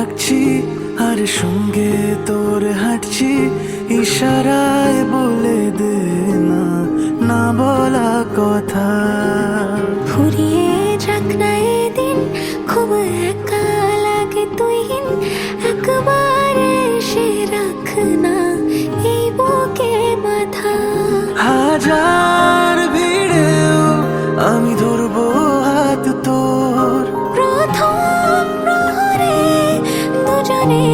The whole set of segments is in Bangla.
ডাকছি আর সঙ্গে তোর হাঁটছি, ইশারায় বলে দে না না বলা কথা। ফুরিয়ে যাক না এদিন, খুব একা লাগে তুইহীন, একবার এসে রাখ না এই বুকে মাথা। হাজার ভিড়েও আমি ধরবো হাত তোর, প্রথম প্রহরে দুজনে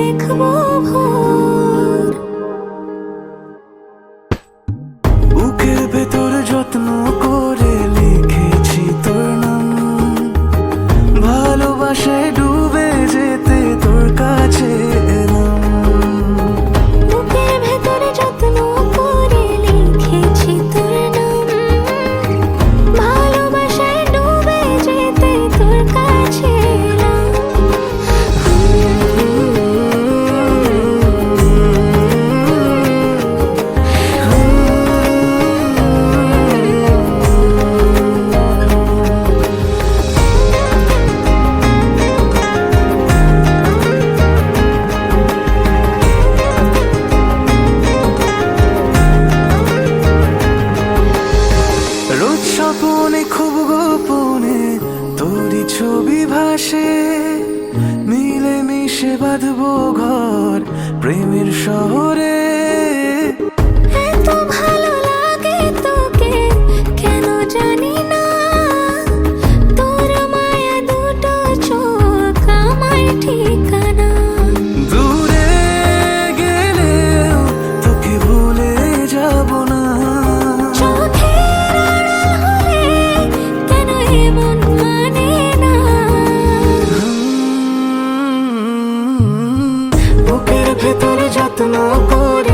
দেখবো ভোর। বুকের ভেতর যত্ন করে লিখেছি তোর নাম, ভালোবাসায় ডুবে যেতে তোর কাছে এলাম। বুকের ভেতরে যত্ন করে লিখেছি তোর নাম, ভালোবাসায় ডুবে যেতে তোর কাছে এলাম। রোজ স্বপনে খুব গোপনে তোরই ছবি ভাসে, মিলে মিশে বাঁধবো ঘর প্রেমের শহরে। এত ভালো লাগে তোকে কেন জানি না, তোর মায়া দুটো চোখ আমার ঠিকানা। দূরে গেলেও তোকে ভুলে যাব না, চোখের আড়াল হলে কেন এমন মানে না। বুকের ভেতরে যত্ন করে